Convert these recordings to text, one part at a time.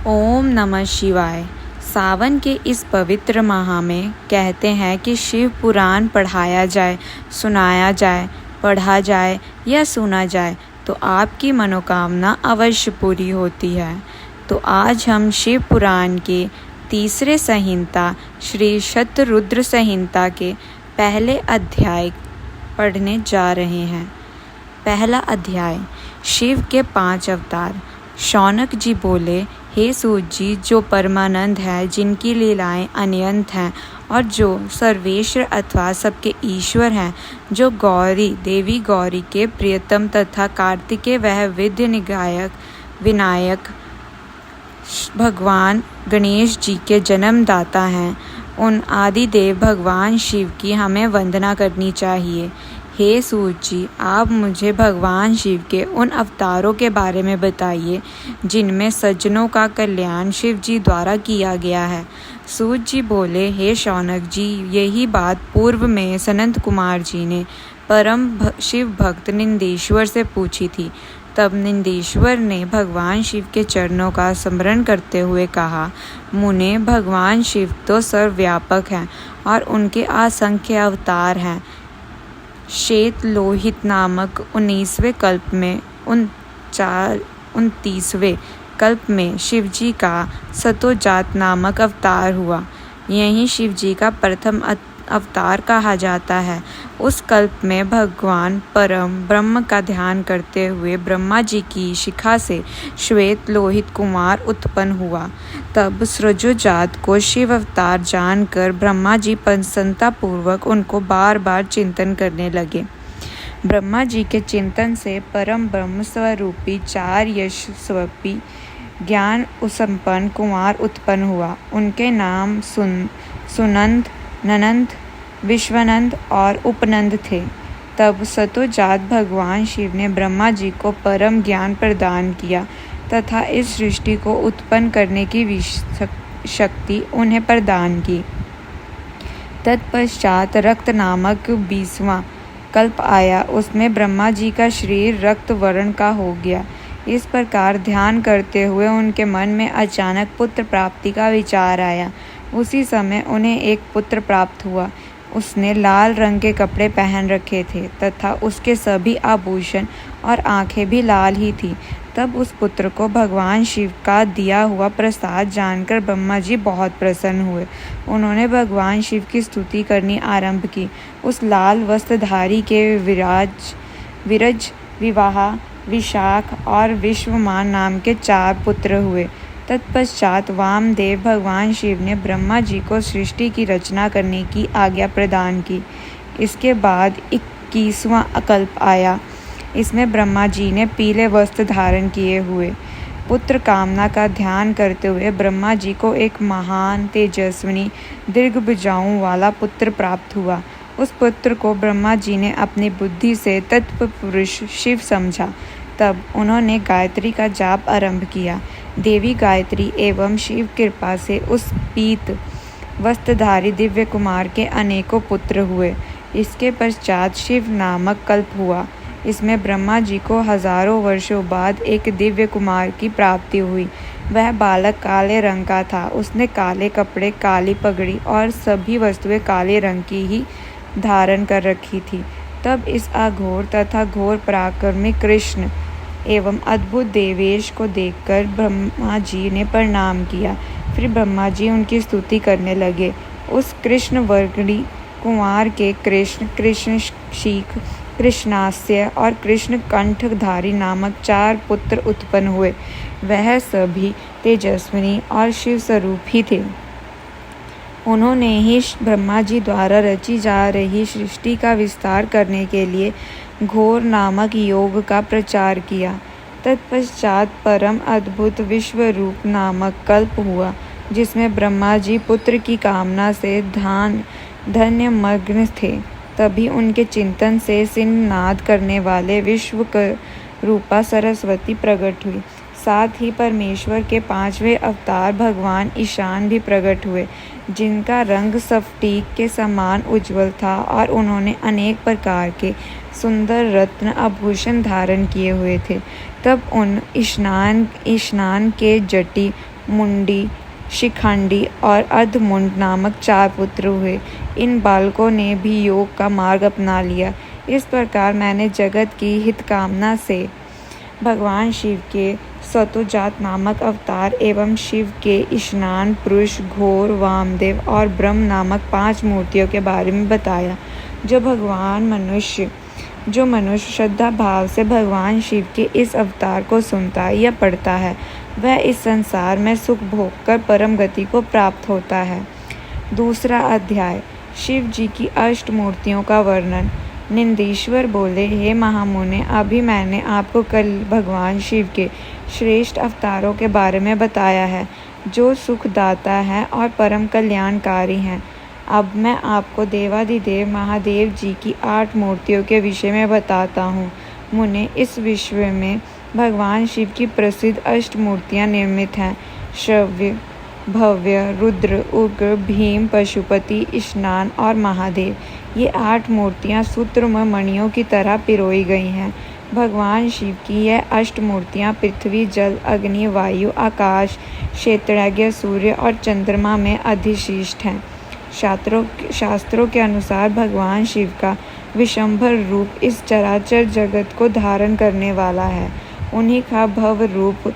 ओम नमः शिवाय। सावन के इस पवित्र माह में कहते हैं कि शिव पुराण पढ़ाया जाए, सुनाया जाए, पढ़ा जाए या सुना जाए तो आपकी मनोकामना अवश्य पूरी होती है। तो आज हम शिव पुराण के तीसरे संहिता श्री शतरुद्र संहिता के पहले अध्याय पढ़ने जा रहे हैं। पहला अध्याय, शिव के 5 अवतार। शौनक जी बोले, हे सूत जी, जो परमानंद है, जिनकी लीलाएं अनंत हैं और जो सर्वेश्वर अथवा सबके ईश्वर हैं, जो गौरी देवी गौरी के प्रियतम तथा कार्तिकेय वह विद्य निगायक विनायक भगवान गणेश जी के जन्मदाता हैं, उन आदिदेव भगवान शिव की हमें वंदना करनी चाहिए। हे सूत जी, आप मुझे भगवान शिव के उन अवतारों के बारे में बताइए जिनमें सज्जनों का कल्याण शिव जी द्वारा किया गया है। सूत जी बोले, हे शौनक जी, यही बात पूर्व में सनत कुमार जी ने परम शिव भक्त निंदेश्वर से पूछी थी। तब निंदेश्वर ने भगवान शिव के चरणों का स्मरण करते हुए कहा, मुने, भगवान शिव तो सर्वव्यापक हैं और उनके असंख्य अवतार हैं। श्वेत लोहित नामक 19वें कल्प में 29वें कल्प में शिवजी का सतोजात नामक अवतार हुआ। यही शिवजी का प्रथम अवतार कहा जाता है। उस कल्प में भगवान परम ब्रह्म का ध्यान करते हुए ब्रह्मा जी की शिखा से श्वेत लोहित कुमार उत्पन्न हुआ। तब सृजोजात को शिव अवतार जानकर ब्रह्मा जी प्रसन्नता पूर्वक उनको बार बार चिंतन करने लगे। ब्रह्मा जी के चिंतन से परम ब्रह्म स्वरूपी 4 यशस्वी ज्ञान संपन्न कुमार उत्पन्न हुआ। उनके नाम सुनंद, ननंद, विश्वनंद और उपनंद थे। तब सतोजात भगवान शिव ने ब्रह्मा जी को परम ज्ञान प्रदान किया तथा इस सृष्टि को उत्पन्न करने की शक्ति उन्हें प्रदान की। तत्पश्चात रक्त नामक 20वां कल्प आया। उसमें ब्रह्मा जी का शरीर रक्त वर्ण का हो गया। इस प्रकार ध्यान करते हुए उनके मन में अचानक पुत्र प्राप्ति का विचार आया। उसी समय उन्हें एक पुत्र प्राप्त हुआ। उसने लाल रंग के कपड़े पहन रखे थे तथा उसके सभी आभूषण और आंखें भी लाल ही थी। तब उस पुत्र को भगवान शिव का दिया हुआ प्रसाद जानकर ब्रह्मा जी बहुत प्रसन्न हुए। उन्होंने भगवान शिव की स्तुति करनी आरंभ की। उस लाल वस्त्रधारी के विरज, विवाह, विशाख और विश्वमान नाम के 4 पुत्र हुए। तत्पश्चात वामदेव भगवान शिव ने ब्रह्मा जी को सृष्टि की रचना करने की आज्ञा प्रदान की। इसके बाद 21वां कल्प आया। इसमें ब्रह्मा जी ने पीले वस्त्र धारण किए हुए पुत्र कामना का ध्यान करते हुए ब्रह्मा जी को एक महान तेजस्विनी दीर्घ भुजाओं वाला पुत्र प्राप्त हुआ। उस पुत्र को ब्रह्मा जी ने अपनी बुद्धि से तत्पुरुष शिव समझा। तब उन्होंने गायत्री का जाप आरंभ किया। देवी गायत्री एवं शिव कृपा से उस पीत वस्त्रधारी दिव्य कुमार के अनेकों पुत्र हुए। इसके पश्चात शिव नामक कल्प हुआ। इसमें ब्रह्मा जी को हजारों वर्षों बाद एक दिव्य कुमार की प्राप्ति हुई। वह बालक काले रंग का था। उसने काले कपड़े, काली पगड़ी और सभी वस्तुएं काले रंग की ही धारण कर रखी थी। तब इस अघोर तथा घोर पराक्रमी कृष्ण एवं अद्भुत देवेश को देखकर ब्रह्मा जी ने प्रणाम किया। फिर ब्रह्मा जी उनकी स्तुति करने लगे। उस कृष्ण वर्णी कुमार के कृष्ण शीख, कृष्णास्य और कृष्ण कंठधारी नामक 4 पुत्र उत्पन्न हुए। वह सभी तेजस्विनी और शिव स्वरूप ही थे। उन्होंने ही ब्रह्मा जी द्वारा रची जा रही सृष्टि का विस्तार करने के लिए घोर नामक योग का प्रचार किया। तत्पश्चात परम अद्भुत विश्वरूप नामक कल्प हुआ, जिसमें ब्रह्मा जी पुत्र की कामना से धन्य मग्न थे। तभी उनके चिंतन से सिंहनाद करने वाले विश्व रूपा सरस्वती प्रकट हुई। साथ ही परमेश्वर के 5वें अवतार भगवान ईशान भी प्रकट हुए, जिनका रंग स्फटिक के समान उज्ज्वल था और उन्होंने अनेक प्रकार के सुंदर रत्न आभूषण धारण किए हुए थे। तब उन स्नान के जटी मुंडी, शिखंडी और अर्धमुंड नामक 4 पुत्र हुए। इन बालकों ने भी योग का मार्ग अपना लिया। इस प्रकार मैंने जगत की हितकामना से भगवान शिव के सतोजात नामक अवतार एवं शिव के स्नान पुरुष, घोर, वामदेव और ब्रह्म नामक 5 मूर्तियों के बारे में बताया। जो मनुष्य श्रद्धा भाव से भगवान शिव के इस अवतार को सुनता है या पढ़ता है, वह इस संसार में सुख भोग कर परम गति को प्राप्त होता है। दूसरा अध्याय, शिव जी की अष्ट मूर्तियों का वर्णन। निंदीश्वर बोले, हे महामुने, अभी मैंने आपको कल भगवान शिव के श्रेष्ठ अवतारों के बारे में बताया है, जो सुखदाता है और परम कल्याणकारी हैं। अब मैं आपको देवाधिदेव महादेव जी की 8 मूर्तियों के विषय में बताता हूँ। मुने, इस विश्व में भगवान शिव की प्रसिद्ध 8 मूर्तियाँ निर्मित हैं। श्रव्य, भव्य, रुद्र, उग्र, भीम, पशुपति, स्नान और महादेव। ये 8 मूर्तियाँ सूत्रमय मणियों की तरह पिरोई गई हैं। भगवान शिव की यह 8 मूर्तियाँ पृथ्वी, जल, अग्नि, वायु, आकाश, क्षेत्रज्ञ, सूर्य और चंद्रमा में अधिष्ठित हैं। शास्त्रों के अनुसार भगवान शिव का विशंभर रूप इस चराचर जगत को धारण करने वाला है। उन्हीं का भव रूप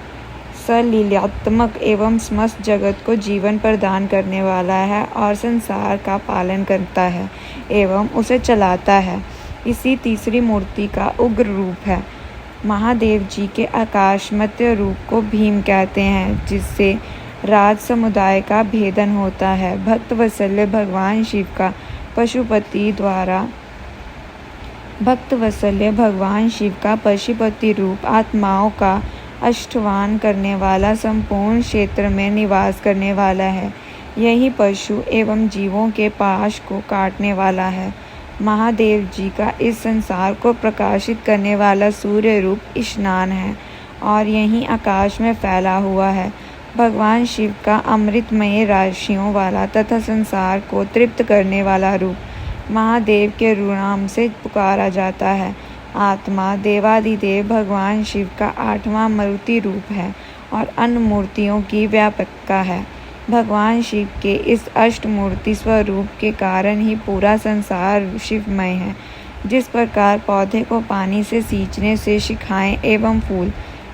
सलीलात्मक एवं समस्त जगत को जीवन प्रदान करने वाला है और संसार का पालन करता है एवं उसे चलाता है। इसी तीसरी मूर्ति का उग्र रूप है। महादेव जी के आकाशमत्य रूप को भीम कहते हैं, जिससे राज समुदाय का भेदन होता है। भक्त वत्सल्य भगवान शिव का पशुपति रूप आत्माओं का अष्टवान करने वाला, संपूर्ण क्षेत्र में निवास करने वाला है। यही पशु एवं जीवों के पाश को काटने वाला है। महादेव जी का इस संसार को प्रकाशित करने वाला सूर्य रूप स्नान है और यहीं आकाश में फैला हुआ है। भगवान शिव का अमृतमय राशियों वाला तथा संसार को तृप्त करने वाला रूप महादेव के नाम से पुकारा जाता है। आत्मा देवाधिदेव भगवान शिव का 8वां मूर्ति रूप है और अन्य मूर्तियों की व्यापकता है। भगवान शिव के इस अष्टमूर्ति स्वरूप के कारण ही पूरा संसार शिवमय है। जिस प्रकार पौधे को पानी से सींचने से शिखाएं एवं फूल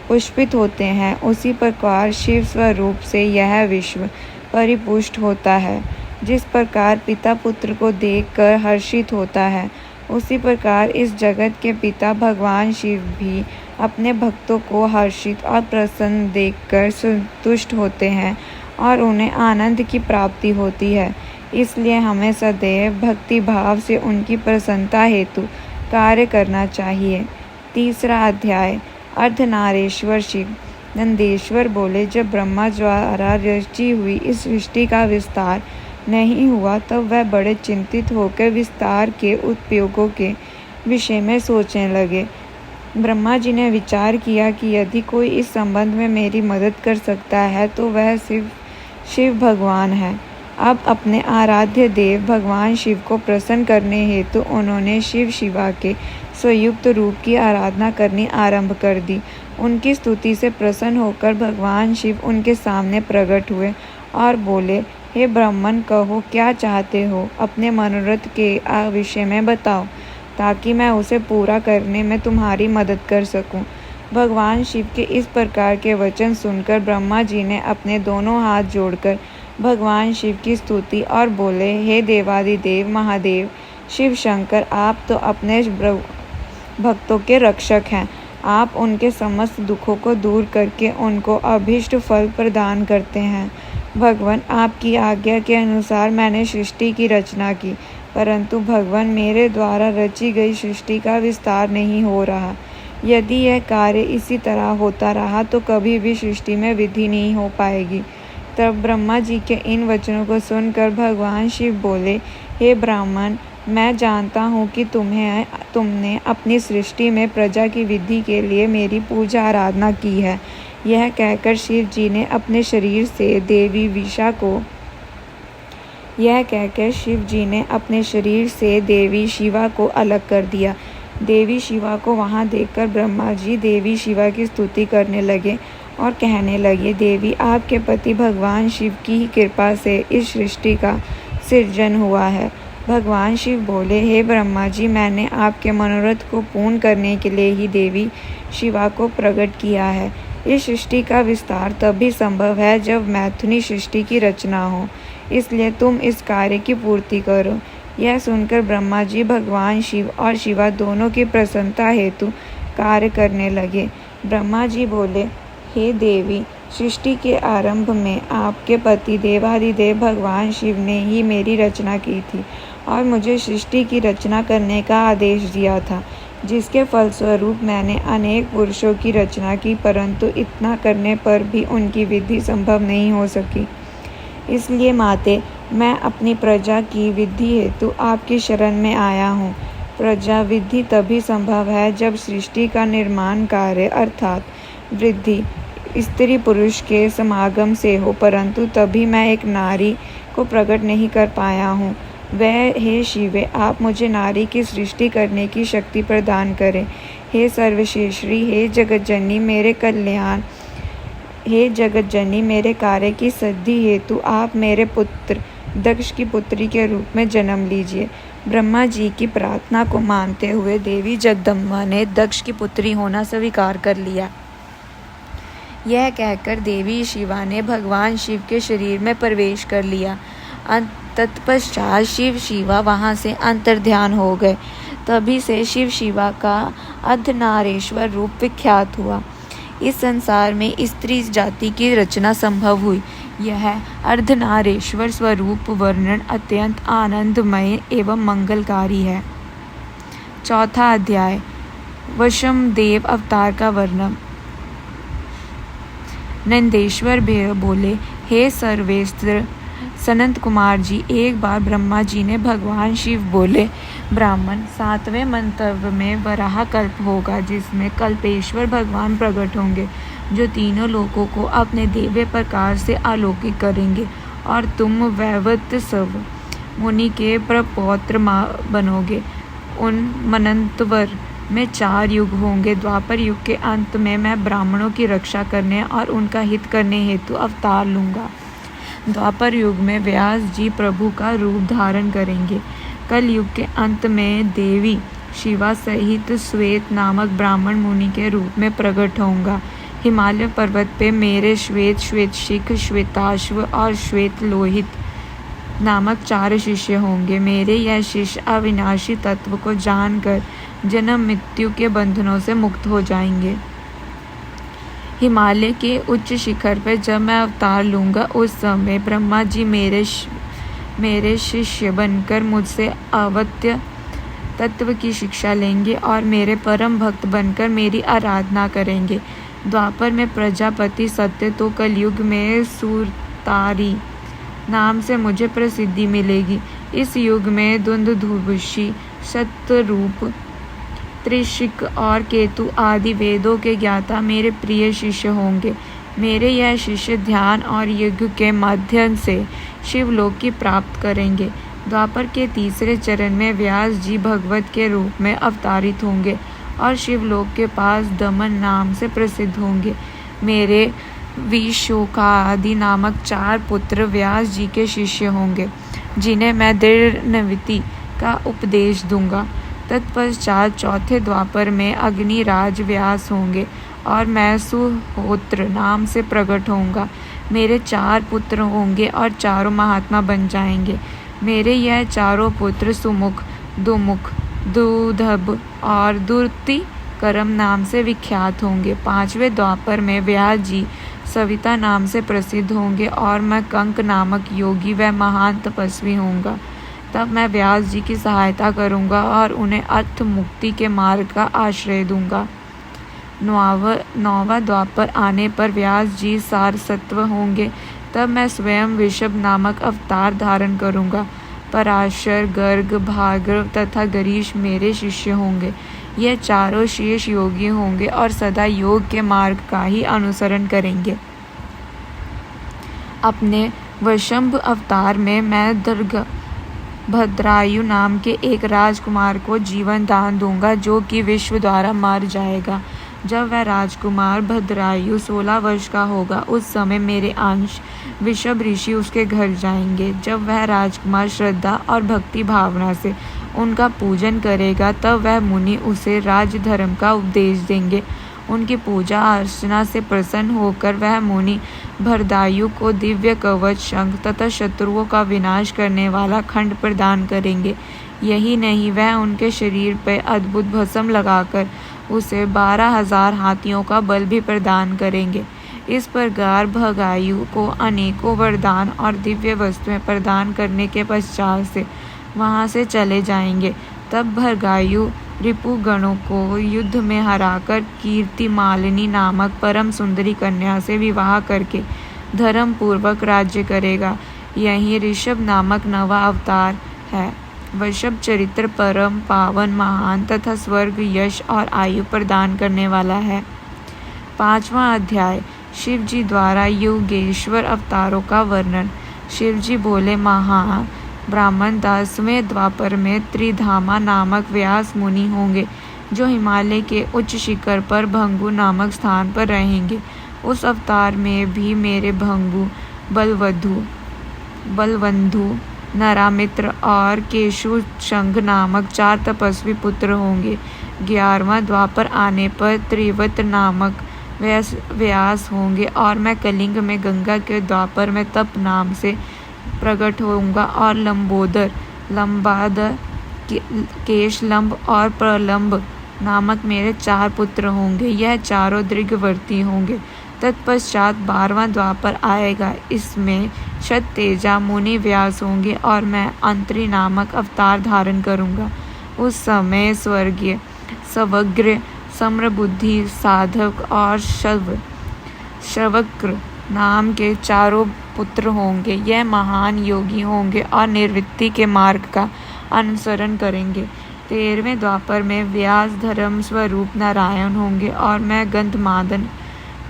पुष्पित होते हैं, उसी प्रकार शिव स्वरूप से यह विश्व परिपुष्ट होता है। जिस प्रकार पिता पुत्र को देखकर हर्षित होता है, उसी प्रकार इस जगत के पिता भगवान शिव भी अपने भक्तों को हर्षित और प्रसन्न देखकर संतुष्ट होते हैं और उन्हें आनंद की प्राप्ति होती है। इसलिए हमें सदैव भक्ति भाव से उनकी प्रसन्नता हेतु कार्य करना चाहिए। तीसरा अध्याय, अर्धनारीश्वर शिव। नंदेश्वर बोले, जब ब्रह्मा द्वारा रची हुई इस सृष्टि का विस्तार नहीं हुआ, तब वह बड़े चिंतित होकर विस्तार के उपयोगों के विषय में सोचने लगे। ब्रह्मा जी ने विचार किया कि यदि कोई इस संबंध में मेरी मदद कर सकता है तो वह शिव भगवान है। अब अपने आराध्य देव भगवान शिव को प्रसन्न करने हेतु उन्होंने शिव शिवा के संयुक्त रूप की आराधना करनी आरंभ कर दी। उनकी स्तुति से प्रसन्न होकर भगवान शिव उनके सामने प्रकट हुए और बोले, हे ब्राह्मण, कहो क्या चाहते हो? अपने मनोरथ के विषय में बताओ, ताकि मैं उसे पूरा करने में तुम्हारी मदद कर सकूं। भगवान शिव के इस प्रकार के वचन सुनकर ब्रह्मा जी ने अपने दोनों हाथ जोड़कर भगवान शिव की स्तुति और बोले, हे देवाधिदेव महादेव शिव शंकर, आप तो अपने भक्तों के रक्षक हैं। आप उनके समस्त दुखों को दूर करके उनको अभीष्ट फल प्रदान करते हैं। भगवान, आपकी आज्ञा के अनुसार मैंने सृष्टि की रचना की, परंतु भगवान, मेरे द्वारा रची गई सृष्टि का विस्तार नहीं हो रहा। यदि यह कार्य इसी तरह होता रहा तो कभी भी सृष्टि में वृद्धि नहीं हो पाएगी। तब ब्रह्मा जी के इन वचनों को सुनकर भगवान शिव बोले, हे ब्राह्मण, मैं जानता हूँ कि तुमने अपनी सृष्टि में प्रजा की वृद्धि के लिए मेरी पूजा आराधना की है। यह कहकर शिव जी ने अपने शरीर से देवी शिवा को अलग कर दिया। देवी शिवा को वहाँ देखकर ब्रह्मा जी देवी शिवा की स्तुति करने लगे और कहने लगे, देवी, आपके पति भगवान शिव की ही कृपा से इस सृष्टि का सृजन हुआ है। भगवान शिव बोले, हे ब्रह्मा जी, मैंने आपके मनोरथ को पूर्ण करने के लिए ही देवी शिवा को प्रकट किया है। इस सृष्टि का विस्तार तभी संभव है जब मैथुनी सृष्टि की रचना हो, इसलिए तुम इस कार्य की पूर्ति करो। यह सुनकर ब्रह्मा जी भगवान शिव और शिवा दोनों की प्रसन्नता हेतु कार्य करने लगे। ब्रह्मा जी बोले, हे देवी, सृष्टि के आरंभ में आपके पति देवादिदेव भगवान शिव ने ही मेरी रचना की थी और मुझे सृष्टि की रचना करने का आदेश दिया था, जिसके फलस्वरूप मैंने अनेक पुरुषों की रचना की, परंतु इतना करने पर भी उनकी विधि संभव नहीं हो सकी। इसलिए माते, मैं अपनी प्रजा की विधि हेतु आपकी शरण में आया हूँ। प्रजा विधि तभी संभव है जब सृष्टि का निर्माण कार्य अर्थात वृद्धि स्त्री पुरुष के समागम से हो, परंतु तभी मैं एक नारी को प्रकट नहीं कर पाया हूँ। वह हे शिवे, आप मुझे नारी की सृष्टि करने की शक्ति प्रदान करें। हे सर्वश्रेष्ठी, हे जगज्जननी, मेरे कल्याण, हे जगज्जननी, मेरे कार्य की सिद्धि हेतु आप मेरे पुत्र दक्ष की पुत्री के रूप में जन्म लीजिए। ब्रह्मा जी की प्रार्थना को मानते हुए देवी जगदम्बा ने दक्ष की पुत्री होना स्वीकार कर लिया। यह कहकर देवी शिवा ने भगवान शिव के शरीर में प्रवेश कर लिया। तत्पश्चात शिव शिवा वहां से अंतर्ध्यान हो गए। तभी से शिव शिवा का अर्धनारेश्वर रूप विख्यात हुआ। इस संसार में स्त्री जाति की रचना संभव हुई। यह अर्धनारेश्वर स्वरूप वर्णन अत्यंत आनंदमय एवं मंगलकारी है। चौथा अध्याय, वशमदेव अवतार का वर्णन। नंदेश्वर बोले, हे सर्वेश्वर सनत कुमार जी, एक बार ब्रह्मा जी ने भगवान शिव बोले, ब्राह्मण 7वें मंतव्य में वराह कल्प होगा, जिसमें कल्पेश्वर भगवान प्रकट होंगे, जो तीनों लोगों को अपने दिव्य प्रकाश से आलोकित करेंगे, और तुम वैवत्सव मुनि के प्रपौत्र बनोगे। उन मनंतवर में 4 युग होंगे। द्वापर युग के अंत में मैं ब्राह्मणों की रक्षा करने और उनका हित करने हेतु अवतार लूँगा। द्वापर युग में व्यास जी प्रभु का रूप धारण करेंगे। कल युग के अंत में देवी शिवा सहित श्वेत नामक ब्राह्मण मुनि के रूप में प्रकट होऊंगा। हिमालय पर्वत पे मेरे श्वेत, श्वेतशिख, श्वेताश्व और श्वेत लोहित नामक 4 शिष्य होंगे। मेरे यह शिष्य अविनाशी तत्व को जानकर जन्म मृत्यु के बंधनों से मुक्त हो जाएंगे। हिमालय के उच्च शिखर पर जब मैं अवतार लूँगा, उस समय ब्रह्मा जी मेरे शिष्य बनकर मुझसे अवत्य तत्व की शिक्षा लेंगे और मेरे परम भक्त बनकर मेरी आराधना करेंगे। द्वापर में प्रजापति सत्य, तो कलयुग में सूरतारी नाम से मुझे प्रसिद्धि मिलेगी। इस युग में दुंदुभुषी, शतरूप, त्रिशिक और केतु आदि वेदों के ज्ञाता मेरे प्रिय शिष्य होंगे। मेरे यह शिष्य ध्यान और यज्ञ के माध्यम से शिवलोक की प्राप्त करेंगे। द्वापर के 3रे चरण में व्यास जी भगवत के रूप में अवतारित होंगे और शिवलोक के पास दमन नाम से प्रसिद्ध होंगे। मेरे विशोकादि नामक 4 पुत्र व्यास जी के शिष्य होंगे, जिन्हें मैं दृढ़ निवृत्ति का उपदेश दूंगा। तत्पश्चात 4थे द्वापर में अग्निराज व्यास होंगे और मैं सुहोत्र नाम से प्रकट होऊंगा। मेरे 4 पुत्र होंगे और चारों महात्मा बन जाएंगे। मेरे यह चारों पुत्र सुमुख, दुमुख, दुधब और दुर्ति करम नाम से विख्यात होंगे। 5वें द्वापर में व्यास जी सविता नाम से प्रसिद्ध होंगे और मैं कंक नामक योगी व महान तपस्वी होऊंगा। तब मैं व्यास जी की सहायता करूंगा और उन्हें अर्थ मुक्ति के मार्ग का आश्रय दूंगा। 9वां द्वापर आने पर व्यास जी सारस्वत होंगे। तब मैं स्वयं विषभ नामक अवतार धारण करूंगा। पराशर, गर्ग, भार्गव तथा गरीश मेरे शिष्य होंगे। ये चारों शेष योगी होंगे और सदा योग के मार्ग का ही अनुसरण करेंगे। अपने वशंभ अवतार में मैं भद्रायु नाम के एक राजकुमार को जीवन दान दूंगा, जो कि विश्व द्वारा मर जाएगा। जब वह राजकुमार भद्रायु 16 वर्ष का होगा, उस समय मेरे अंश वृषभ ऋषि उसके घर जाएंगे। जब वह राजकुमार श्रद्धा और भक्ति भावना से उनका पूजन करेगा, तब वह मुनि उसे राज धर्म का उपदेश देंगे। उनकी पूजा अर्चना से प्रसन्न होकर वह मुनि भरदायु को दिव्य कवच, शंख तथा शत्रुओं का विनाश करने वाला खंड प्रदान करेंगे। यही नहीं, वह उनके शरीर पर अद्भुत भस्म लगाकर उसे 12,000 हाथियों का बल भी प्रदान करेंगे। इस प्रकार भगायु को अनेकों वरदान और दिव्य वस्तुएं प्रदान करने के पश्चात से वहां से चले जाएंगे। तब भगायु रिपुगणों को युद्ध में हराकर कीर्ति मालिनी नामक परम सुंदरी कन्या से विवाह करके धर्म पूर्वक राज्य करेगा। यही ऋषभ नामक नवा अवतार है। वृषभ चरित्र परम पावन, महान तथा स्वर्ग, यश और आयु प्रदान करने वाला है। 5वां अध्याय शिव जी द्वारा योगेश्वर अवतारों का वर्णन। शिव जी बोले, महा ब्राह्मण 10वें द्वापर में त्रिधामा नामक व्यास मुनि होंगे, जो हिमालय के उच्च शिखर पर भंगु नामक स्थान पर रहेंगे। उस अवतार में भी मेरे भंगु, बलवंधु, नरामित्र और केशु शंख नामक 4 तपस्वी पुत्र होंगे। 11वां द्वापर आने पर त्रिवत नामक व्यास होंगे और मैं कलिंग में गंगा के द्वापर में तप नाम से प्रकट होऊंगा और लंबोदर, लंबादर, केशलंब और प्रलंब नामक मेरे 4 पुत्र होंगे। यह चारों दीर्घवर्ती होंगे। तत्पश्चात 12वां द्वापर आएगा। इसमें शततेजा मुनि व्यास होंगे और मैं अंतरी नामक अवतार धारण करूंगा। उस समय स्वर्गीय, सवग्र, सम्रबुद्धि, साधक और श्रवक्र नाम के 4 पुत्र होंगे। यह महान योगी होंगे और निर्वृत्ति के मार्ग का अनुसरण करेंगे। 13वें द्वापर में व्यास धर्म स्वरूप नारायण होंगे और मैं गंधमादन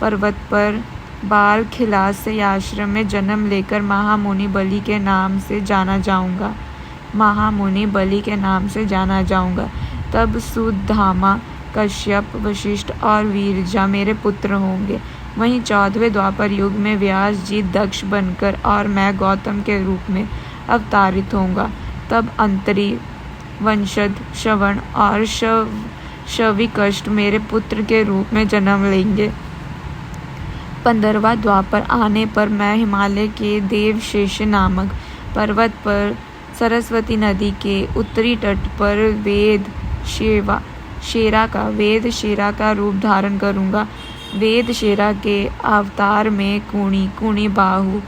पर्वत पर बाल खिलास्य आश्रम में जन्म लेकर महामुनि बलि के नाम से जाना जाऊंगा। तब सुधामा, कश्यप, वशिष्ठ और वीरजा मेरे पुत्र होंगे। वहीं 14वें द्वापर युग में व्यास जी दक्ष बनकर और मैं गौतम के रूप में अवतारित होऊंगा। तब अंतरी, वंशद, श्रवण और शविकष्ट मेरे पुत्र के रूप में जन्म लेंगे। 15वां द्वापर आने पर मैं हिमालय के देवशेष नामक पर्वत पर सरस्वती नदी के उत्तरी तट पर वेद शेरा का रूप धारण करूंगा। वेद शेरा के अवतार में कुणी बाहु,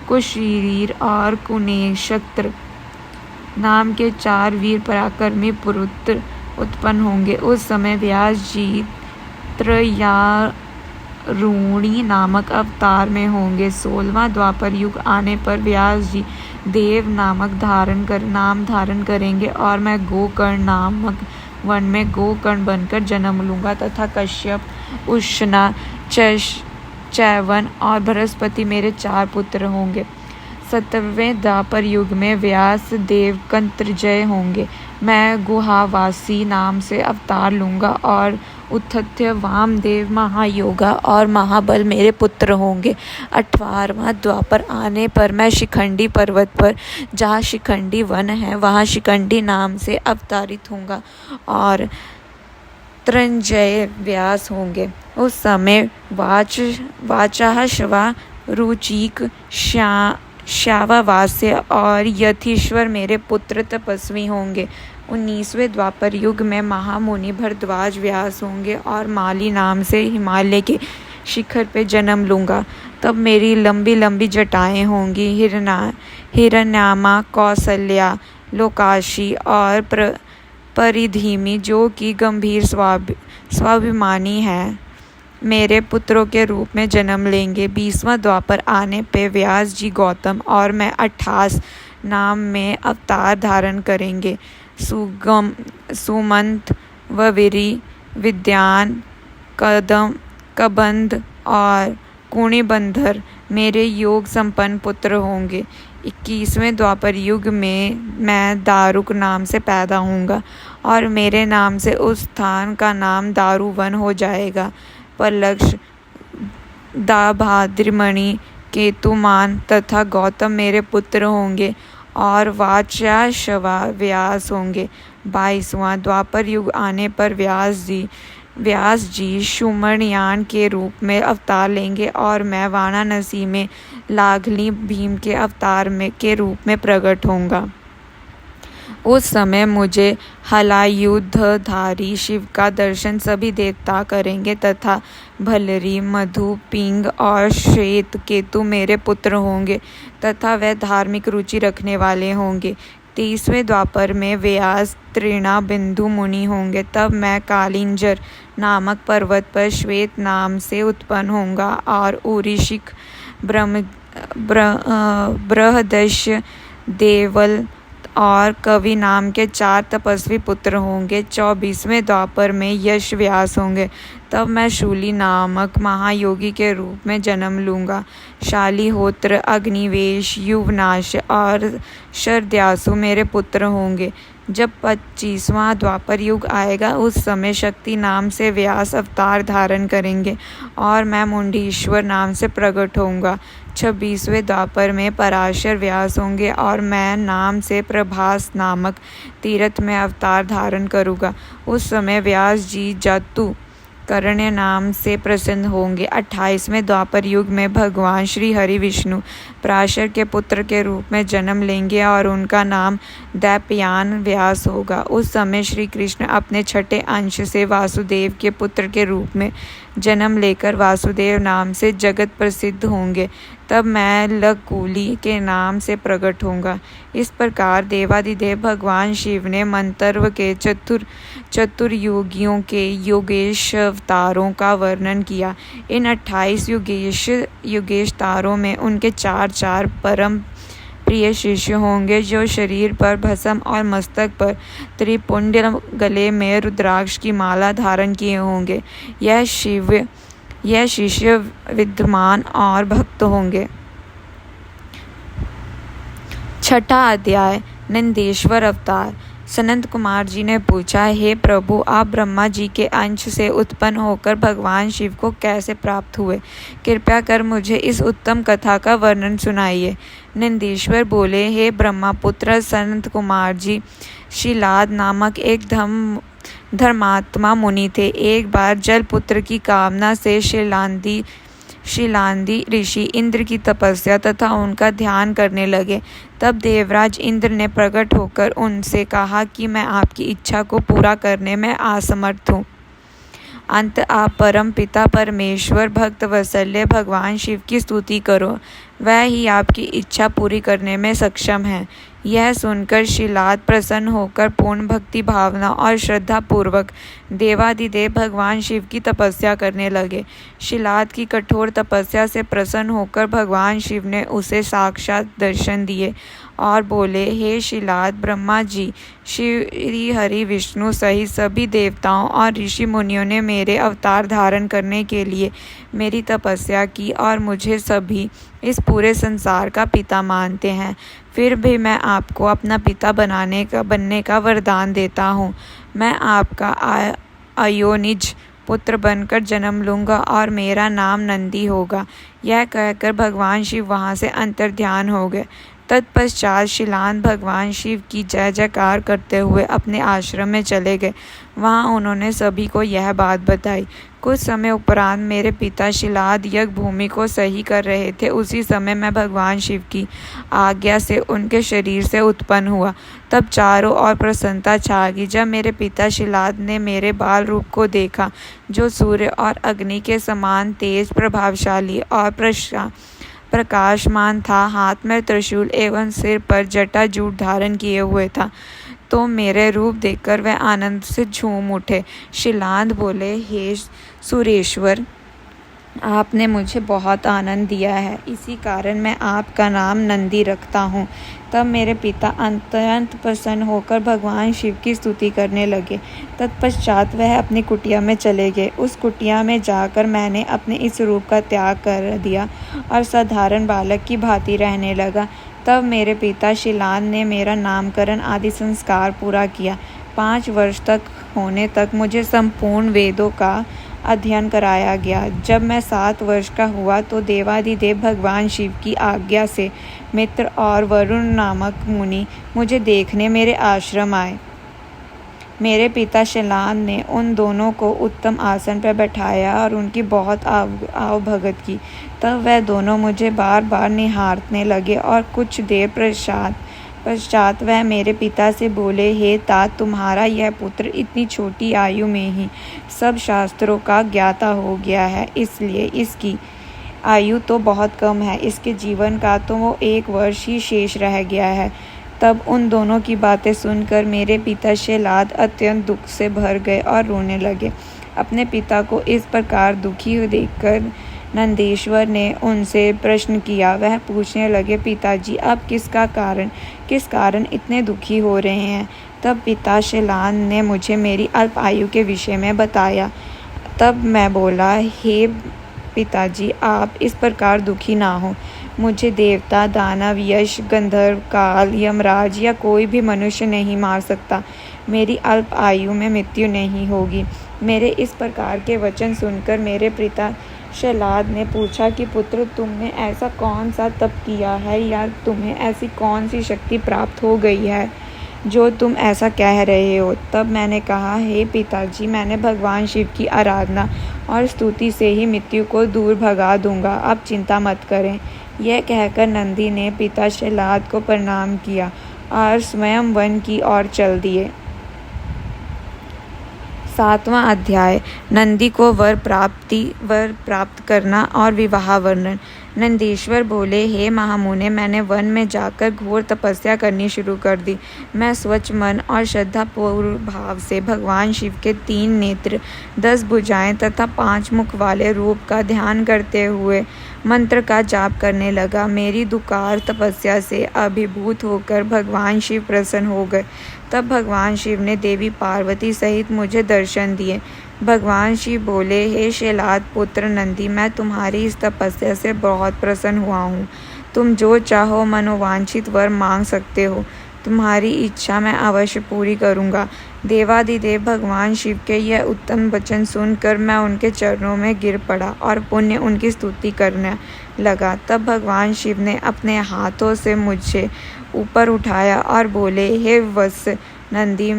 कुशरीर और कुनेशत्र नाम के 4 वीर पराक्रमी पुत्र उत्पन्न होंगे। उस समय व्यास जी त्रयारूणी नामक अवतार में होंगे। 16वां द्वापर युग आने पर व्यास जी देव नाम धारण करेंगे और मैं गोकर्ण नामक वन में गोकर्ण बनकर जन्म लूंगा तथा कश्यप, उष्णा, चैवन और बृहस्पति मेरे 4 पुत्र होंगे। 17वें द्वापर युग में व्यास देव कंत्रजय होंगे। मैं गुहावासी नाम से अवतार लूंगा और उत्थत्य, वामदेव, महायोगा और महाबल मेरे पुत्र होंगे। 18वां द्वापर आने पर मैं शिखंडी पर्वत पर, जहाँ शिखंडी वन है, वहाँ शिखंडी नाम से अवतारित होऊंगा और त्रंजय व्यास होंगे। उस समय वाचाह, शवा, रुचिक, श्यावावास्य और यथीश्वर मेरे पुत्र तपस्वी होंगे। 19वें द्वापर युग में महामुनि भरद्वाज व्यास होंगे और माली नाम से हिमालय के शिखर पे जन्म लूंगा। तब मेरी लंबी लंबी जटाएं होंगी। हिरण्यामा, कौसल्या, लोकाशी और परिधीमी, जो कि गंभीर स्वाभिमानी है, मेरे पुत्रों के रूप में जन्म लेंगे। 20वां द्वापर आने पे व्यास जी गौतम और मैं 28 नाम में अवतार धारण करेंगे। सुमंत, ववीरी, विद्यान, कबंध और कुणिबंधर मेरे योग संपन्न पुत्र होंगे। 21वें द्वापर युग में मैं दारुक नाम से पैदा होऊंगा और मेरे नाम से उस स्थान का नाम दारुवन हो जाएगा। पलक्ष, दाभाद्रमणि, केतुमान तथा गौतम मेरे पुत्र होंगे और वात्स्यायन व्यास होंगे। 22वां द्वापर युग आने पर व्यास जी सुमणयान के रूप में अवतार लेंगे और मैं वाराणसी में लाघली भीम के अवतार के रूप में प्रकट होऊंगा। उस समय मुझे हलायुधधारी शिव का दर्शन सभी देवता करेंगे तथा भल्लरी, मधु, पिंग और श्वेत केतु मेरे पुत्र होंगे तथा वे धार्मिक रुचि रखने वाले होंगे। 23वें द्वापर में व्यास तृणाबिंदु मुनि होंगे। तब मैं कालिंजर नामक पर्वत पर श्वेत नाम से उत्पन्न होऊंगा और उरीशिक, बृहदस्य, देवल और कवि नाम के 4 तपस्वी पुत्र होंगे। 24वें द्वापर में यश व्यास होंगे। तब मैं शूली नामक महायोगी के रूप में जन्म लूँगा। शालिहोत्र, अग्निवेश, युवनाश और शरद्यासु मेरे पुत्र होंगे। जब 25वां द्वापर युग आएगा उस समय शक्ति नाम से व्यास अवतार धारण करेंगे और मैं मुंडीश्वर नाम से प्रकट होऊंगा। 26वें द्वापर में पराशर व्यास होंगे और मैं नाम से प्रभास नामक तीर्थ में अवतार धारण करूँगा। उस समय व्यास जी जतु करण्य नाम से प्रसिद्ध होंगे। 28वें द्वापर युग में भगवान श्री हरि विष्णु पराशर के पुत्र के रूप में जन्म लेंगे और उनका नाम दैपयान व्यास होगा। उस समय श्री कृष्ण अपने छठे अंश से वासुदेव के पुत्र के रूप में जन्म लेकर वासुदेव नाम से जगत प्रसिद्ध होंगे। तब मैं लकुली के नाम से प्रकट होऊंगा। इस प्रकार देवादिदेव भगवान शिव ने मंतर्व के चतुर्युगियों के योगेश अवतारों का वर्णन किया। इन 28 योगेशतारों में उनके 4 परम प्रिय शिष्य होंगे जो शरीर पर भस्म और मस्तक पर त्रिपुंड, गले में रुद्राक्ष की माला धारण किए होंगे। यह शिष्य विद्वान और भक्त होंगे। 6ठा अध्याय नंदेश्वर अवतार। सनत कुमार जी ने पूछा, हे प्रभु, आप ब्रह्मा जी के अंश से उत्पन्न होकर भगवान शिव को कैसे प्राप्त हुए? कृपया कर मुझे इस उत्तम कथा का वर्णन सुनाइए। नंदीश्वर बोले, हे ब्रह्मपुत्र सनत कुमार जी, शिलाद नामक एक धर्मात्मा मुनि थे। एक बार जलपुत्र की कामना से शिलांदी ऋषि इंद्र की तपस्या तथा उनका ध्यान करने लगे। तब देवराज इंद्र ने प्रकट होकर उनसे कहा कि मैं आपकी इच्छा को पूरा करने में असमर्थ हूँ। अंत आप परम पिता परमेश्वर भक्त वत्सल्य भगवान शिव की स्तुति करो, वह ही आपकी इच्छा पूरी करने में सक्षम है। यह सुनकर शिलाद प्रसन्न होकर पूर्ण भक्ति भावना और श्रद्धा पूर्वक देवादिदेव भगवान शिव की तपस्या करने लगे। शिलाद की कठोर तपस्या से प्रसन्न होकर भगवान शिव ने उसे साक्षात दर्शन दिए और बोले, हे शिलाद, ब्रह्मा जी, श्री हरि विष्णु सहित सभी देवताओं और ऋषि मुनियों ने मेरे अवतार धारण करने के लिए मेरी तपस्या की और मुझे सभी इस पूरे संसार का पिता मानते हैं। फिर भी मैं आपको अपना पिता बनने का वरदान देता हूँ। मैं आपका अयोनिज पुत्र बनकर जन्म लूँगा और मेरा नाम नंदी होगा। यह कहकर भगवान शिव वहाँ से अंतर्ध्यान हो गए। तत्पश्चात शिलाद भगवान शिव की जय जयकार करते हुए अपने आश्रम में चले गए। वहाँ उन्होंने सभी को यह बात बताई। कुछ समय उपरांत मेरे पिता शिलाद यज्ञ भूमि को सही कर रहे थे। उसी समय मैं भगवान शिव की आज्ञा से उनके शरीर से उत्पन्न हुआ। तब चारों ओर प्रसन्नता छा गई। जब मेरे पिता शिलाद ने मेरे बाल रूप को देखा, जो सूर्य और अग्नि के समान तेज, प्रभावशाली और प्रकाशमान था, हाथ में त्रिशूल एवं सिर पर जटाजूट धारण किए हुए था, तो मेरे रूप देखकर वह आनंद से झूम उठे। शिलाद बोले, हे सुरेश्वर, आपने मुझे बहुत आनंद दिया है, इसी कारण मैं आपका नाम नंदी रखता हूँ। तब मेरे पिता अत्यंत प्रसन्न होकर भगवान शिव की स्तुति करने लगे। तत्पश्चात वह अपनी कुटिया में चले गए। उस कुटिया में जाकर मैंने अपने इस रूप का त्याग कर दिया और साधारण बालक की भांति रहने लगा। तब मेरे पिता शिलाद ने मेरा नामकरण आदि संस्कार पूरा किया। 5 वर्ष तक होने तक मुझे संपूर्ण वेदों का अध्ययन कराया गया। जब मैं 7 वर्ष का हुआ तो देवाधिदेव भगवान शिव की आज्ञा से मित्र और वरुण नामक मुनि मुझे देखने मेरे आश्रम आए। मेरे पिता शिलान ने उन दोनों को उत्तम आसन पर बैठाया और उनकी बहुत आवभगत की। तब वह दोनों मुझे बार बार निहारने लगे और कुछ देर पश्चात वह मेरे पिता से बोले, हे तात, तुम्हारा यह पुत्र इतनी छोटी आयु में ही सब शास्त्रों का ज्ञाता हो गया है, इसलिए इसकी आयु तो बहुत कम है, इसके जीवन का तो वो 1 वर्ष ही शेष रह गया है। तब उन दोनों की बातें सुनकर मेरे पिता शेलाद अत्यंत दुख से भर गए और रोने लगे। अपने पिता को इस प्रकार दुखी देखकर नंदेश्वर ने उनसे प्रश्न किया। वह पूछने लगे, पिताजी, आप किस कारण इतने दुखी हो रहे हैं? तब पिता शेलान ने मुझे मेरी अल्प आयु के विषय में बताया। तब मैं बोला, हे पिताजी, आप इस प्रकार दुखी ना हो। मुझे देवता, दानव, यश, गंधर्व, काल, यमराज या कोई भी मनुष्य नहीं मार सकता। मेरी अल्प आयु में मृत्यु नहीं होगी। मेरे इस प्रकार के वचन सुनकर मेरे पिता शेलाद ने पूछा कि पुत्र, तुमने ऐसा कौन सा तप किया है या तुम्हें ऐसी कौन सी शक्ति प्राप्त हो गई है जो तुम ऐसा कह रहे हो? तब मैंने कहा, हे पिताजी, मैंने भगवान शिव की आराधना और स्तुति से ही मृत्यु को दूर भगा दूंगा, आप चिंता मत करें। यह कहकर नंदी ने पिता शेलाद को प्रणाम किया और स्वयं वन की ओर चल दिए। 7वां अध्याय, नंदी को वर प्राप्त करना और विवाह वर्णन। नंदीश्वर बोले, हे महामुने, मैंने वन में जाकर घोर तपस्या करनी शुरू कर दी। मैं स्वच्छ मन और श्रद्धापूर्ण भाव से भगवान शिव के 3 नेत्र, 10 भुजाएं तथा 5 मुख वाले रूप का ध्यान करते हुए मंत्र का जाप करने लगा। मेरी दुकार तपस्या से अभिभूत होकर भगवान शिव प्रसन्न हो गए। तब भगवान शिव ने देवी पार्वती सहित मुझे दर्शन दिए। भगवान शिव बोले, हे शेलाद पुत्र नंदी, मैं तुम्हारी इस तपस्या से बहुत प्रसन्न हुआ हूँ। तुम जो चाहो मनोवांछित वर मांग सकते हो। तुम्हारी इच्छा मैं अवश्य पूरी करूँगा। देवाधिदेव भगवान शिव के यह उत्तम वचन सुनकर मैं उनके चरणों में गिर पड़ा और पुण्य उनकी स्तुति करने लगा। तब भगवान शिव ने अपने हाथों से मुझे ऊपर उठाया और बोले, हे वत्स नंदी,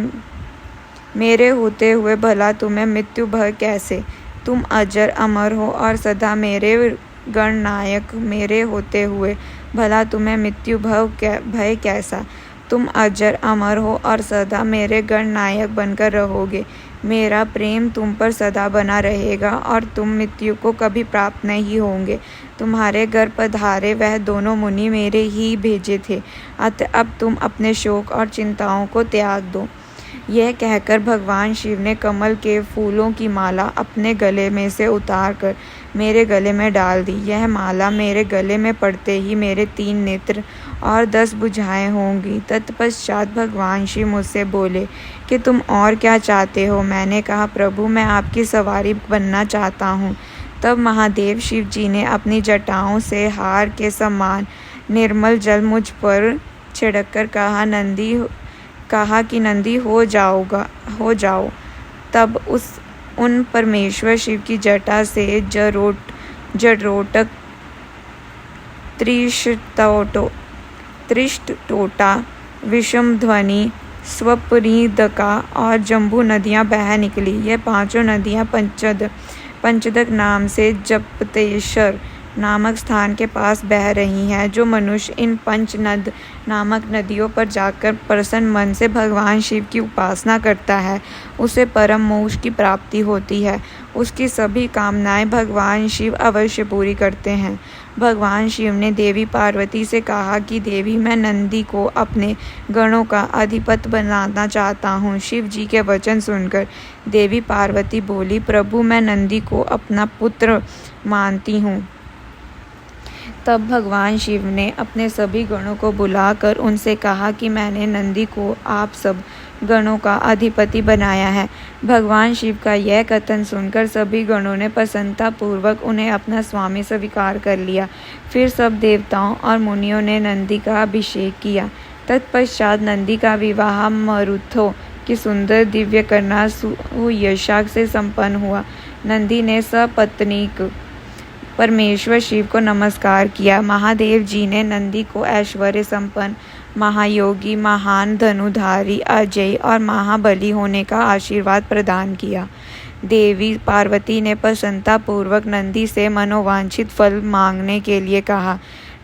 मेरे होते हुए भला तुम्हें मृत्यु भय कैसे? तुम अजर अमर हो और सदा मेरे गणनायक, मेरे होते हुए भला तुम्हें मृत्यु भय कैसा? तुम अजर अमर हो और सदा मेरे गणनायक बनकर रहोगे। मेरा प्रेम तुम पर सदा बना रहेगा और तुम मृत्यु को कभी प्राप्त नहीं होंगे। तुम्हारे घर पधारे वह दोनों मुनि मेरे ही भेजे थे, अतः अब तुम अपने शोक और चिंताओं को त्याग दो। यह कहकर भगवान शिव ने कमल के फूलों की माला अपने गले में से उतारकर मेरे गले में डाल दी। यह माला मेरे गले में पड़ते ही मेरे 3 नेत्र और 10 भुजाएं होंगी। तत्पश्चात भगवान शिव मुझसे बोले कि तुम और क्या चाहते हो? मैंने कहा, प्रभु, मैं आपकी सवारी बनना चाहता हूँ। तब महादेव शिव जी ने अपनी जटाओं से हार के समान निर्मल जल मुझ पर छिड़ककर कहा कि नंदी हो जाओ। तब उन परमेश्वर शिव की जटा से जड़ोटक, त्रिष्टोटा, विषम ध्वनि, स्वपरिदका और जम्बू नदियाँ बह निकली। ये 5 नदियाँ पंचदक नाम से जपतेश्वर नामक स्थान के पास बह रही हैं। जो मनुष्य इन 5 नद नामक नदियों पर जाकर प्रसन्न मन से भगवान शिव की उपासना करता है, उसे परम मोक्ष की प्राप्ति होती है। उसकी सभी कामनाएं भगवान शिव अवश्य पूरी करते हैं। भगवान शिव ने देवी पार्वती से कहा कि देवी, मैं नंदी को अपने गणों का अधिपति बनाना चाहता हूँ। शिव जी के वचन सुनकर देवी पार्वती बोली, प्रभु, मैं नंदी को अपना पुत्र मानती हूँ। तब भगवान शिव ने अपने सभी गणों को बुलाकर उनसे कहा कि मैंने नंदी को आप सब गणों का अधिपति बनाया है। भगवान शिव का यह कथन सुनकर सभी गणों ने प्रसन्नतापूर्वक उन्हें अपना स्वामी स्वीकार कर लिया। फिर सब देवताओं और मुनियों ने नंदी का अभिषेक किया। तत्पश्चात नंदी का विवाह मरुथो कि सुंदर दिव्य करना यशा से संपन्न हुआ। नंदी ने सपत्नीक परमेश्वर शिव को नमस्कार किया। महादेव जी ने नंदी को ऐश्वर्य संपन्न, महायोगी, महान धनुधारी, अजय और महाबली होने का आशीर्वाद प्रदान किया। देवी पार्वती ने प्रसन्नता पूर्वक नंदी से मनोवांछित फल मांगने के लिए कहा।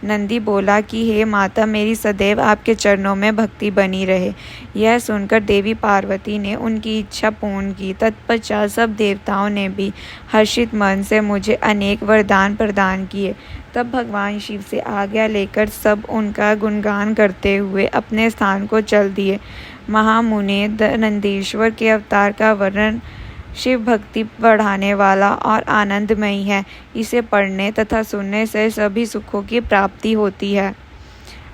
नंदी बोला कि हे माता, मेरी सदैव आपके चरणों में भक्ति बनी रहे। यह सुनकर देवी पार्वती ने उनकी इच्छा पूर्ण की। तत्पश्चात सब देवताओं ने भी हर्षित मन से मुझे अनेक वरदान प्रदान किए। तब भगवान शिव से आज्ञा लेकर सब उनका गुणगान करते हुए अपने स्थान को चल दिए। महामुनि नंदीश्वर के अवतार का वर्णन शिव भक्ति बढ़ाने वाला और आनंदमयी है। इसे पढ़ने तथा सुनने से सभी सुखों की प्राप्ति होती है।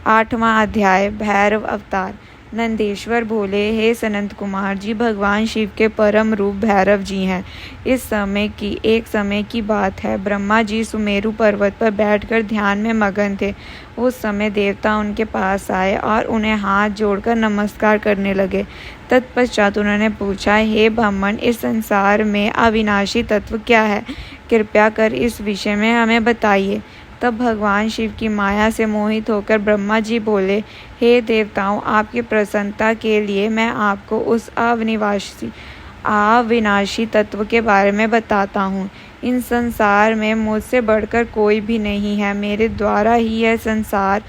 8वां अध्याय भैरव अवतार। नंदेश्वर बोले, हे सनंत कुमार जी, भगवान शिव के परम रूप भैरव जी हैं। एक समय की बात है, ब्रह्मा जी सुमेरु पर्वत पर बैठकर ध्यान में मगन थे। उस समय देवता उनके पास आए और उन्हें हाथ जोड़कर नमस्कार करने लगे। तत्पश्चात उन्होंने पूछा, हे ब्राह्मण, इस संसार में अविनाशी तत्व क्या है? कृपया कर इस विषय में हमें बताइए। तब भगवान शिव की माया से मोहित होकर ब्रह्मा जी बोले, हे देवताओं, आपकी प्रसन्नता के लिए मैं आपको उस अविनाशी तत्व के बारे में बताता हूँ। इन संसार में मुझसे बढ़कर कोई भी नहीं है। मेरे द्वारा ही यह संसार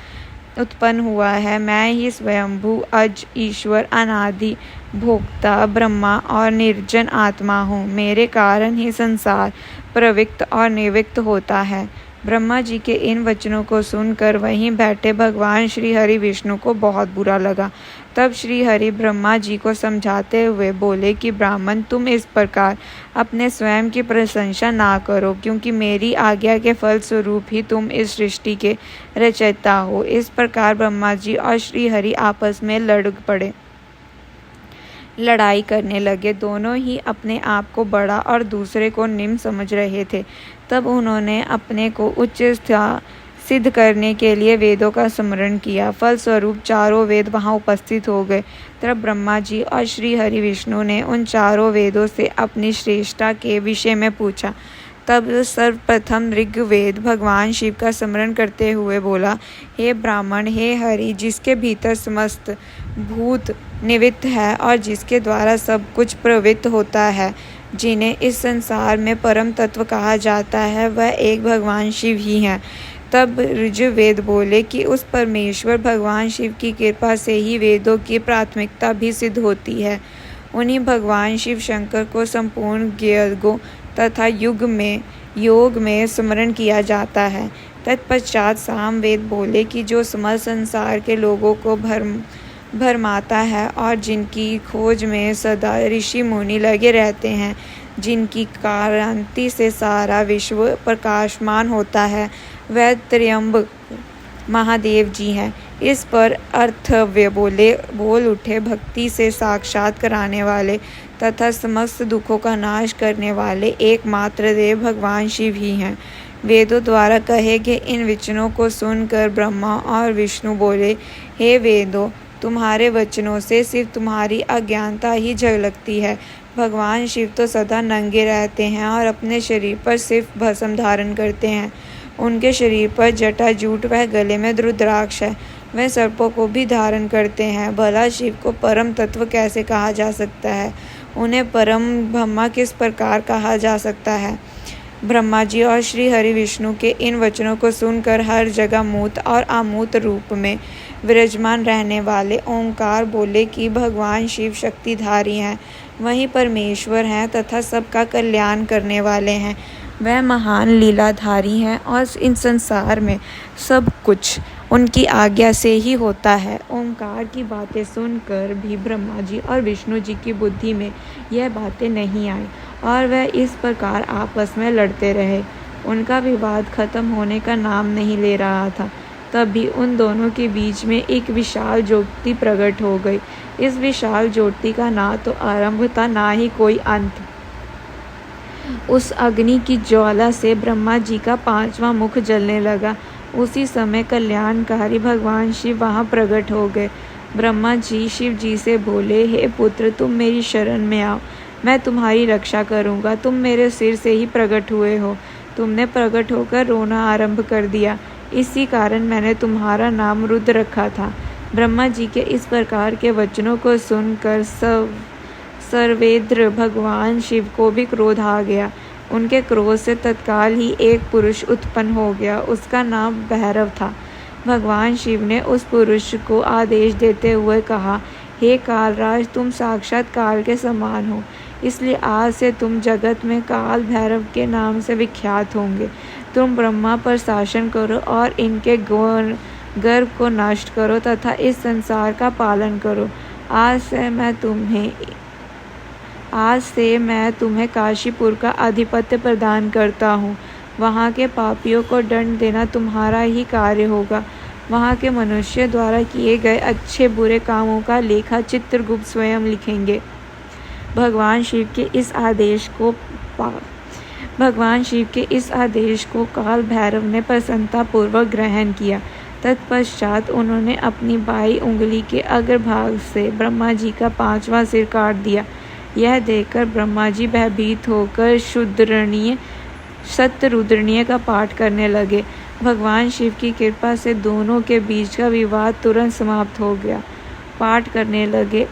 उत्पन्न हुआ है। मैं ही स्वयंभू अज ईश्वर, अनादि भोक्ता, ब्रह्मा और निर्जन आत्मा हूँ। मेरे कारण ही संसार प्रवृत्त और निवृत्त होता है। ब्रह्मा जी के इन वचनों को सुनकर वहीं बैठे भगवान श्री हरि विष्णु को बहुत बुरा लगा। तब श्री हरि ब्रह्मा जी को समझाते हुए बोले कि ब्राह्मण, तुम इस प्रकार अपने स्वयं की प्रशंसा ना करो, क्योंकि मेरी आज्ञा के फल स्वरूप ही तुम इस सृष्टि के रचयिता हो। इस प्रकार ब्रह्मा जी और श्री हरि आपस में लड़ाई करने लगे। दोनों ही अपने आप को बड़ा और दूसरे को निम्न समझ रहे थे। तब उन्होंने अपने को उच्च सिद्ध करने के लिए वेदों का स्मरण किया। फलस्वरूप चारों वेद वहां उपस्थित हो गए। तब ब्रह्मा जी और श्री हरि विष्णु ने उन चारों वेदों से अपनी श्रेष्ठता के विषय में पूछा। तब सर्वप्रथम ऋग्वेद भगवान शिव का स्मरण करते हुए बोला, हे ब्राह्मण, हे हरि, जिसके भीतर समस्त भूत निवित्त है और जिसके द्वारा सब कुछ प्रवृत्त होता है, जिन्हें इस संसार में परम तत्व कहा जाता है, वह एक भगवान शिव ही हैं। तब ऋग्वेद बोले कि उस परमेश्वर भगवान शिव की कृपा से ही वेदों की प्राथमिकता भी सिद्ध होती है। उन्हीं भगवान शिव शंकर को संपूर्ण ज्ञों तथा योग में स्मरण किया जाता है। तत्पश्चात सामवेद बोले कि जो समस्त संसार के लोगों को भरमाता है और जिनकी खोज में सदा ऋषि मुनि लगे रहते हैं, जिनकी क्रांति से सारा विश्व प्रकाशमान होता है, वह त्र्यंबक महादेव जी हैं। इस पर अर्थव्य बोल उठे, भक्ति से साक्षात कराने वाले तथा समस्त दुखों का नाश करने वाले एकमात्र देव भगवान शिव ही हैं। वेदों द्वारा कहे गए इन वचनों को सुनकर ब्रह्मा और विष्णु बोले, हे वेदों, तुम्हारे वचनों से सिर्फ तुम्हारी अज्ञानता ही झलकती है। भगवान शिव तो सदा नंगे रहते हैं और अपने शरीर पर सिर्फ भस्म धारण करते हैं। उनके शरीर पर जटा जूट वह गले में रुद्राक्ष है। वह सर्पों को भी धारण करते हैं। भला शिव को परम तत्व कैसे कहा जा सकता है? उन्हें परम ब्रह्मा किस प्रकार कहा जा सकता है? ब्रह्मा जी और श्री हरि विष्णु के इन वचनों को सुनकर हर जगह मूर्त और अमूर्त रूप में विराजमान रहने वाले ओंकार बोले कि भगवान शिव शक्तिधारी हैं, वही परमेश्वर हैं तथा सबका कल्याण करने वाले हैं। वह महान लीलाधारी हैं और इन संसार में सब कुछ उनकी आज्ञा से ही होता है। ओंकार की बातें सुनकर भी ब्रह्मा जी और विष्णु जी की बुद्धि में यह बातें नहीं आई और वह इस प्रकार आपस में लड़ते रहे। उनका विवाद खत्म होने का नाम नहीं ले रहा था। तभी उन दोनों के बीच में एक विशाल ज्योति प्रकट हो गई। इस विशाल ज्योति का ना तो आरंभ था ना ही कोई अंत। उस अग्नि की ज्वाला से ब्रह्मा जी का 5वां मुख जलने लगा। उसी समय कल्याणकारी भगवान शिव वहां प्रकट हो गए। ब्रह्मा जी शिव जी से बोले, हे पुत्र, तुम मेरी शरण में आओ, मैं तुम्हारी रक्षा करूंगा। तुम मेरे सिर से ही प्रकट हुए हो, तुमने प्रकट होकर रोना आरंभ कर दिया, इसी कारण मैंने तुम्हारा नाम रुद्र रखा था। ब्रह्मा जी के इस प्रकार के वचनों को सुनकर सर्वेंद्र भगवान शिव को भी क्रोध आ गया। उनके क्रोध से तत्काल ही एक पुरुष उत्पन्न हो गया, उसका नाम भैरव था। भगवान शिव ने उस पुरुष को आदेश देते हुए कहा, हे कालराज, तुम साक्षात काल के समान हो, इसलिए आज से तुम जगत में काल भैरव के नाम से विख्यात होंगे। तुम ब्रह्मा पर शासन करो और इनके गर्भ को नष्ट करो तथा इस संसार का पालन करो। आज से मैं तुम्हें काशीपुर का आधिपत्य प्रदान करता हूँ। वहाँ के पापियों को दंड देना तुम्हारा ही कार्य होगा। वहाँ के मनुष्य द्वारा किए गए अच्छे बुरे कामों का लेखा चित्रगुप्त स्वयं लिखेंगे। भगवान शिव के इस आदेश को काल भैरव ने प्रसन्नतापूर्वक ग्रहण किया। तत्पश्चात उन्होंने अपनी बाईं उंगली के अग्रभाग से ब्रह्मा जी का 5वां सिर काट दिया। यह देखकर ब्रह्मा जी भयभीत होकर शतरुद्रीय का पाठ करने लगे। भगवान शिव की कृपा से दोनों के बीच का विवाद तुरंत समाप्त हो गया। पाठ करने लगे।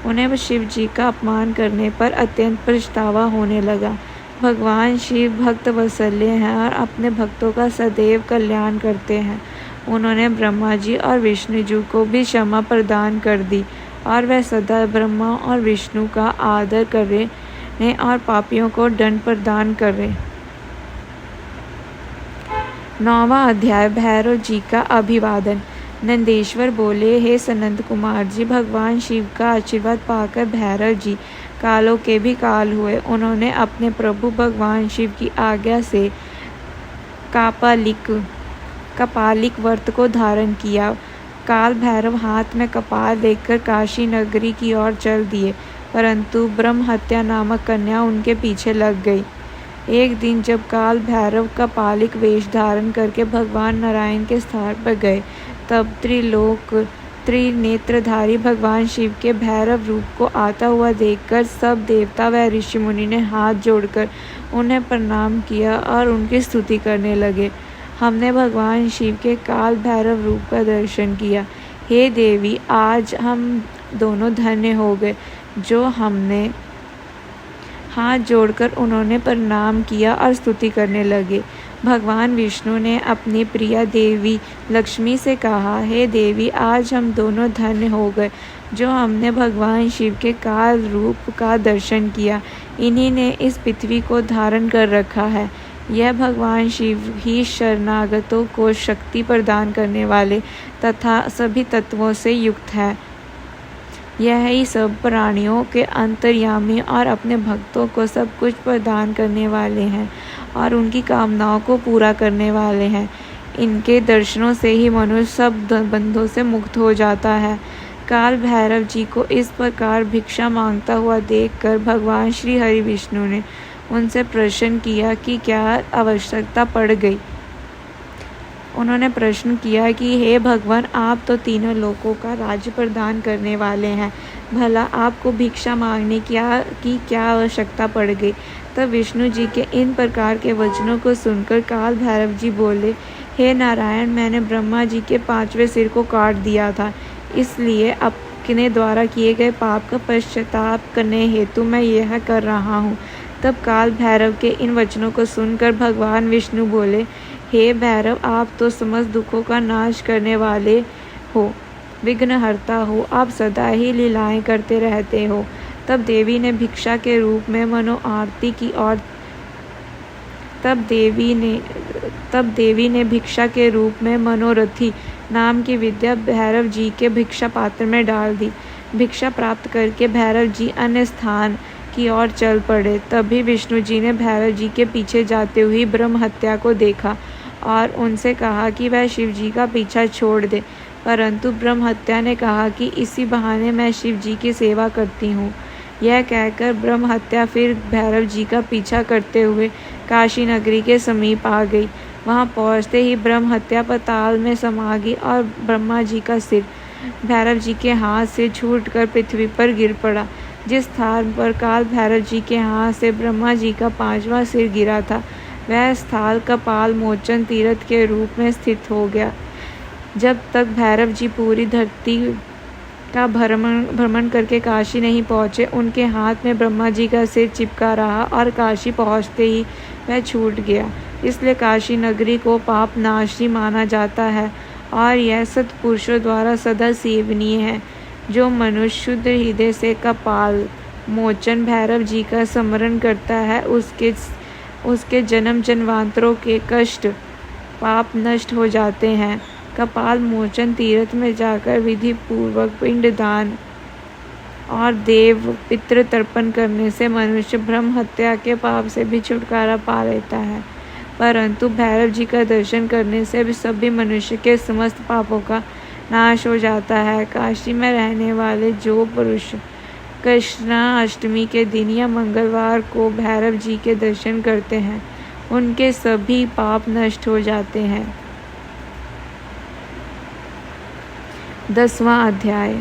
उन्हें शिव जी का अपमान करने पर अत्यंत पछतावा होने लगा। भगवान शिव भक्त वत्सल्य हैं और अपने भक्तों का सदैव कल्याण करते हैं। उन्होंने ब्रह्मा जी और विष्णु जी को भी क्षमा प्रदान कर दी और वह सदा ब्रह्मा और विष्णु का आदर करें और पापियों को दंड प्रदान करें। 9वां अध्याय, भैरव जी का अभिवादन। नंदेश्वर बोले, हे सनंद कुमार जी, भगवान शिव का आशीर्वाद पाकर भैरव जी कालों के भी काल हुए। उन्होंने अपने प्रभु भगवान शिव की आज्ञा से कपालिक व्रत को धारण किया। काल भैरव हाथ में कपाल लेकर काशी नगरी की ओर चल दिए, परंतु ब्रह्म हत्या नामक कन्या उनके पीछे लग गई। एक दिन जब काल भैरव कपालिक वेश धारण करके भगवान नारायण के स्थान पर गए, तब त्रिनेत्रधारी भगवान शिव के भैरव रूप को आता हुआ देखकर सब देवता व ऋषि मुनि ने हाथ जोड़कर उन्हें प्रणाम किया और उनकी स्तुति करने लगे। हमने भगवान शिव के काल भैरव रूप का दर्शन किया। हे देवी, आज हम दोनों धन्य हो गए। जो हमने हाथ जोड़कर उन्होंने प्रणाम किया और स्तुति करने लगे। भगवान विष्णु ने अपनी प्रिया देवी लक्ष्मी से कहा, हे देवी, आज हम दोनों धन्य हो गए जो हमने भगवान शिव के काल रूप का दर्शन किया। इन्हीं ने इस पृथ्वी को धारण कर रखा है। यह भगवान शिव ही शरणागतों को शक्ति प्रदान करने वाले तथा सभी तत्वों से युक्त है। यह ही सब प्राणियों के अंतर्यामी और अपने भक्तों को सब कुछ प्रदान करने वाले हैं और उनकी कामनाओं को पूरा करने वाले हैं। इनके दर्शनों से ही मनुष्य सब बंधों से मुक्त हो जाता है। काल भैरव जी को इस प्रकार भिक्षा मांगता हुआ देखकर भगवान श्री हरि विष्णु ने उनसे प्रश्न किया कि क्या आवश्यकता पड़ गई। उन्होंने प्रश्न किया कि हे भगवान, आप तो तीनों लोकों का राज्य प्रदान करने वाले हैं, भला आपको भिक्षा मांगने की क्या आवश्यकता पड़ गई। तब विष्णु जी के इन प्रकार के वचनों को सुनकर काल भैरव जी बोले, हे नारायण, मैंने ब्रह्मा जी के 5वें सिर को काट दिया था, इसलिए अपने द्वारा किए गए पाप का पश्चाताप करने हेतु मैं यह कर रहा हूँ। तब काल भैरव के इन वचनों को सुनकर भगवान विष्णु बोले, हे भैरव, आप तो समस्त दुखों का नाश करने वाले हो, विघ्नहर्ता हो, आप सदा ही लीलाएं करते रहते हो। तब देवी ने भिक्षा के रूप में मनोआरती की और तब देवी ने भिक्षा के रूप में मनोरथी नाम की विद्या भैरव जी के भिक्षा पात्र में डाल दी। भिक्षा प्राप्त करके भैरव जी अन्य स्थान की ओर चल पड़े। तभी विष्णु जी ने भैरव जी के पीछे जाते हुए ब्रह्म हत्या को देखा और उनसे कहा कि वह शिव जी का पीछा छोड़ दे, परंतु ब्रह्म हत्या ने कहा कि इसी बहाने मैं शिव जी की सेवा करती हूँ। यह कहकर ब्रह्म हत्या फिर भैरव जी का पीछा करते हुए काशी नगरी के समीप आ गई। वहाँ पहुँचते ही ब्रह्म हत्या पाताल में समा गई और ब्रह्मा जी का सिर भैरव जी के हाथ से छूटकर पृथ्वी पर गिर पड़ा। जिस स्थान पर काल भैरव जी के हाथ से ब्रह्मा जी का 5वां सिर गिरा था, वह स्थान कपाल मोचन तीर्थ के रूप में स्थित हो गया। जब तक भैरव जी पूरी धरती का भ्रमण करके काशी नहीं पहुँचे, उनके हाथ में ब्रह्मा जी का सिर चिपका रहा और काशी पहुँचते ही वह छूट गया। इसलिए काशी नगरी को पाप नाशी माना जाता है और यह सत्पुरुषों द्वारा सदा सेवनीय है। जो मनुष्य शुद्ध हृदय से कपाल मोचन भैरव जी का स्मरण करता है, उसके जन्म जन्मांतरों के कष्ट पाप नष्ट हो जाते हैं। कपाल मोचन तीर्थ में जाकर विधि पूर्वक पिंडदान और देव पितृ तर्पण करने से मनुष्य ब्रह्म हत्या के पाप से भी छुटकारा पा लेता है। परंतु भैरव जी का दर्शन करने से भी सभी मनुष्य के समस्त पापों का नाश हो जाता है। काशी में रहने वाले जो पुरुष कृष्णाष्टमी के दिन या मंगलवार को भैरव जी के दर्शन करते हैं, उनके सभी पाप नष्ट हो जाते हैं। 10वां अध्याय।